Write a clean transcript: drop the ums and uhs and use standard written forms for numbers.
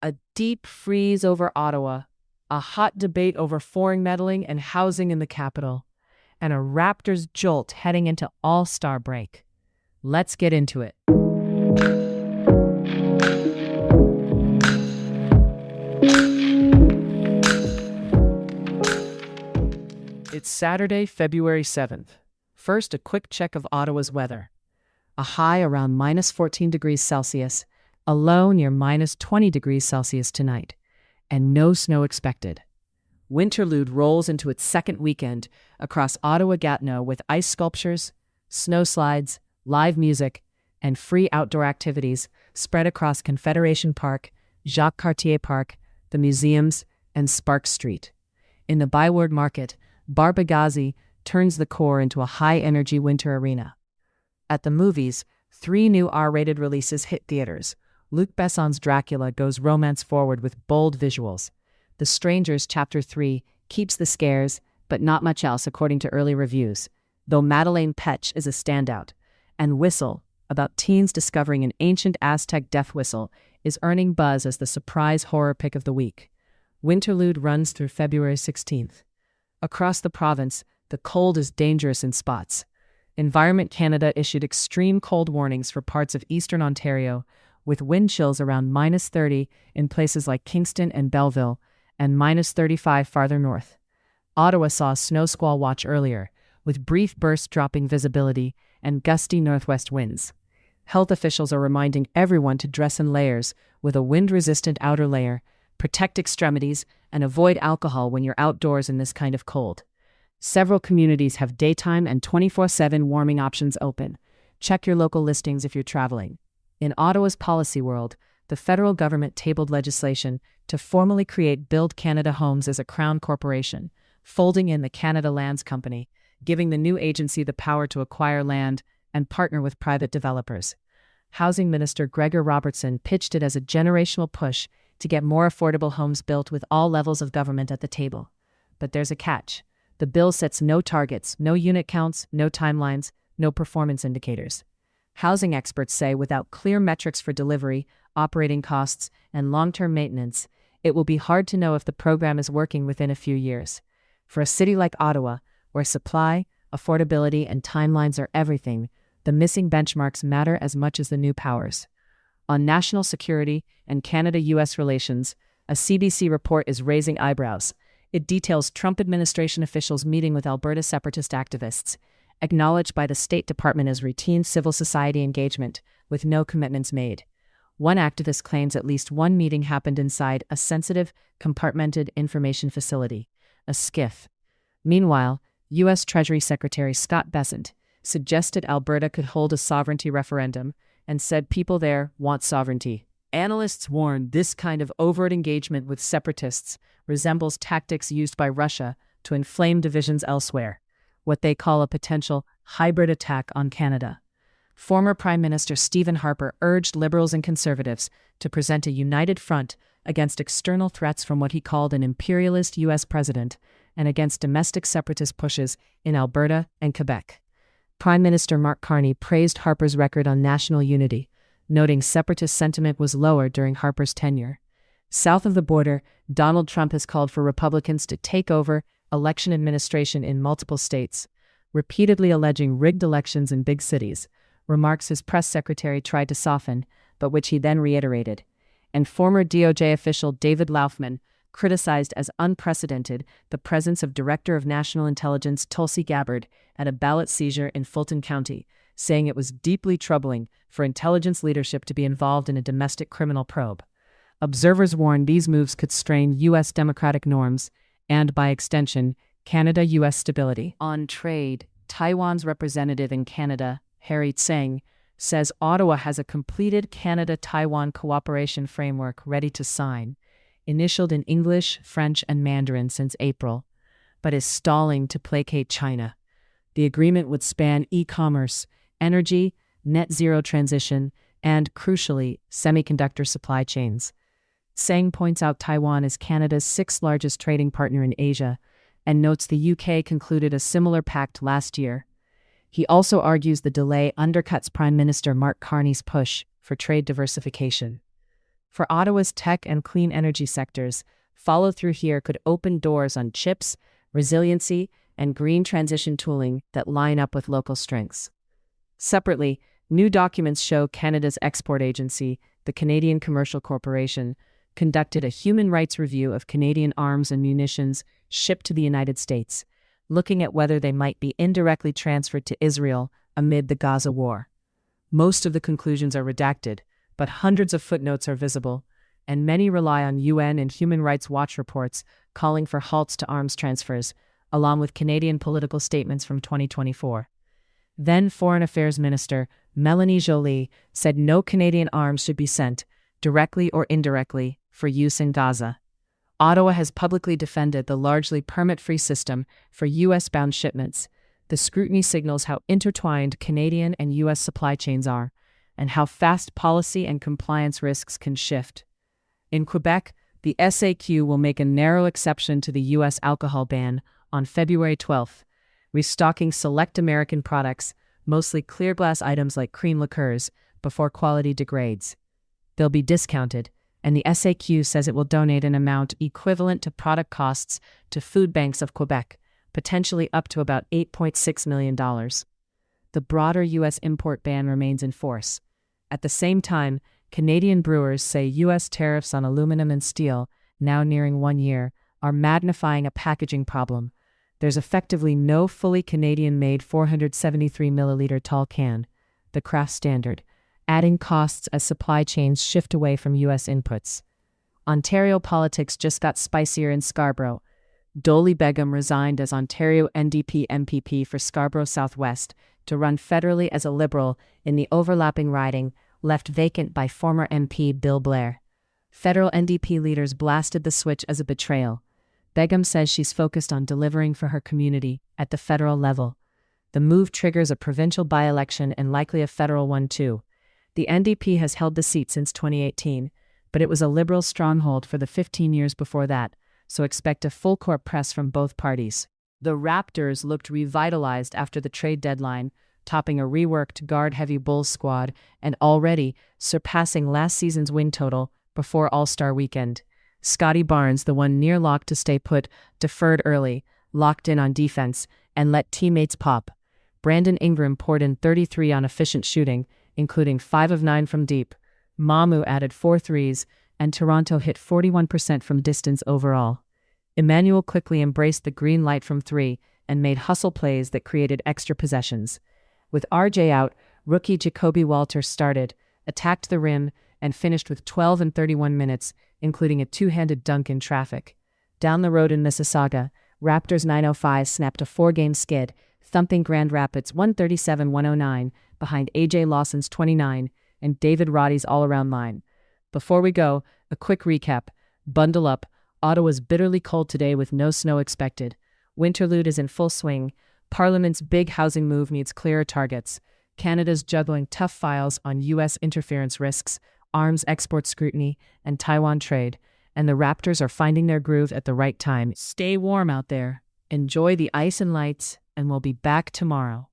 A deep freeze over Ottawa, a hot debate over foreign meddling and housing in the capital, and a Raptors jolt heading into All-Star break. Let's get into it. It's Saturday, February 7th. First, a quick check of Ottawa's weather. A high around minus 14 degrees Celsius, a low near minus 20 degrees Celsius tonight, and no snow expected. Winterlude rolls into its second weekend across Ottawa-Gatineau with ice sculptures, snow slides, live music, and free outdoor activities spread across Confederation Park, Jacques Cartier Park, the museums, and Sparks Street. In the Byward Market, Barbagazi turns the core into a high-energy winter arena. At the movies, 3 new R-rated releases hit theaters. Luc Besson's Dracula goes romance forward with bold visuals. The Strangers Chapter 3 keeps the scares, but not much else according to early reviews, though Madeleine Petsch is a standout. And Whistle, about teens discovering an ancient Aztec death whistle, is earning buzz as the surprise horror pick of the week. Winterlude runs through February 16th. Across the province, the cold is dangerous in spots. Environment Canada issued extreme cold warnings for parts of eastern Ontario, with wind chills around minus 30 in places like Kingston and Belleville, and minus 35 farther north. Ottawa saw a snow squall watch earlier, with brief bursts dropping visibility and gusty northwest winds. Health officials are reminding everyone to dress in layers, with a wind-resistant outer layer, protect extremities, and avoid alcohol when you're outdoors in this kind of cold. Several communities have daytime and 24/7 warming options open. Check your local listings if you're traveling. In Ottawa's policy world, the federal government tabled legislation to formally create Build Canada Homes as a Crown corporation, folding in the Canada Lands Company, giving the new agency the power to acquire land and partner with private developers. Housing Minister Gregor Robertson pitched it as a generational push to get more affordable homes built with all levels of government at the table. But there's a catch. The bill sets no targets, no unit counts, no timelines, no performance indicators. Housing experts say without clear metrics for delivery, operating costs, and long-term maintenance, it will be hard to know if the program is working within a few years. For a city like Ottawa, where supply, affordability, and timelines are everything, the missing benchmarks matter as much as the new powers. On national security and Canada-U.S. relations, a CBC report is raising eyebrows. It details Trump administration officials meeting with Alberta separatist activists, acknowledged by the State Department as routine civil society engagement, with no commitments made. One activist claims at least one meeting happened inside a sensitive, compartmented information facility, a SCIF. Meanwhile, U.S. Treasury Secretary Scott Bessent suggested Alberta could hold a sovereignty referendum and said people there want sovereignty. Analysts warn this kind of overt engagement with separatists resembles tactics used by Russia to inflame divisions elsewhere, what they call a potential hybrid attack on Canada. Former Prime Minister Stephen Harper urged Liberals and Conservatives to present a united front against external threats from what he called an imperialist U.S. president and against domestic separatist pushes in Alberta and Quebec. Prime Minister Mark Carney praised Harper's record on national unity, noting separatist sentiment was lower during Harper's tenure. South of the border, Donald Trump has called for Republicans to take over election administration in multiple states, repeatedly alleging rigged elections in big cities, remarks his press secretary tried to soften, but which he then reiterated. And former DOJ official David Laufman criticized as unprecedented the presence of Director of National Intelligence Tulsi Gabbard at a ballot seizure in Fulton County, saying it was deeply troubling for intelligence leadership to be involved in a domestic criminal probe. Observers warn these moves could strain U.S. democratic norms and, by extension, Canada-U.S. stability. On trade, Taiwan's representative in Canada, Harry Tseng, says Ottawa has a completed Canada-Taiwan cooperation framework ready to sign, initialed in English, French, and Mandarin since April, but is stalling to placate China. The agreement would span e-commerce, energy, net zero transition, and, crucially, semiconductor supply chains. Tseng points out Taiwan is Canada's 6th largest trading partner in Asia and notes the UK concluded a similar pact last year. He also argues the delay undercuts Prime Minister Mark Carney's push for trade diversification. For Ottawa's tech and clean energy sectors, follow-through here could open doors on chips, resiliency, and green transition tooling that line up with local strengths. Separately, new documents show Canada's export agency, the Canadian Commercial Corporation, conducted a human rights review of Canadian arms and munitions shipped to the United States, looking at whether they might be indirectly transferred to Israel amid the Gaza war. Most of the conclusions are redacted, but hundreds of footnotes are visible, and many rely on UN and Human Rights Watch reports calling for halts to arms transfers, along with Canadian political statements from 2024. Then Foreign Affairs Minister Mélanie Joly said no Canadian arms should be sent, directly or indirectly, for use in Gaza. Ottawa has publicly defended the largely permit-free system for U.S.-bound shipments. The scrutiny signals how intertwined Canadian and U.S. supply chains are, and how fast policy and compliance risks can shift. In Quebec, the SAQ will make a narrow exception to the U.S. alcohol ban on February 12th, restocking select American products, mostly clear glass items like cream liqueurs, before quality degrades. They'll be discounted, and the SAQ says it will donate an amount equivalent to product costs to food banks of Quebec, potentially up to about $8.6 million. The broader U.S. import ban remains in force. At the same time, Canadian brewers say U.S. tariffs on aluminum and steel, now nearing 1 year, are magnifying a packaging problem. There's effectively no fully Canadian-made 473-milliliter tall can, the craft standard, adding costs as supply chains shift away from U.S. inputs. Ontario politics just got spicier in Scarborough. Dolly Begum resigned as Ontario NDP MPP for Scarborough Southwest to run federally as a Liberal in the overlapping riding left vacant by former MP Bill Blair. Federal NDP leaders blasted the switch as a betrayal. Begum says she's focused on delivering for her community at the federal level. The move triggers a provincial by-election and likely a federal one too. The NDP has held the seat since 2018, but it was a Liberal stronghold for the 15 years before that, so expect a full court press from both parties. The Raptors looked revitalized after the trade deadline, topping a reworked guard-heavy Bulls squad and already surpassing last season's win total before All-Star Weekend. Scotty Barnes, the one near lock to stay put, deferred early, locked in on defense, and let teammates pop. Brandon Ingram poured in 33 on efficient shooting, including 5 of 9 from deep. Mamu added 4 threes, and Toronto hit 41% from distance overall. Emmanuel quickly embraced the green light from 3 and made hustle plays that created extra possessions. With RJ out, rookie Jacoby Walter started, attacked the rim, and finished with 12 and 31 minutes, including a two-handed dunk in traffic. Down the road in Mississauga, Raptors 905 snapped a 4-game skid, thumping Grand Rapids 137-109 behind A.J. Lawson's 29 and David Roddy's all-around line. Before we go, a quick recap. Bundle up. Ottawa's bitterly cold today with no snow expected. Winterlude is in full swing. Parliament's big housing move needs clearer targets. Canada's juggling tough files on U.S. interference risks, arms export scrutiny, and Taiwan trade. And the Raptors are finding their groove at the right time. Stay warm out there. Enjoy the ice and lights, and we'll be back tomorrow.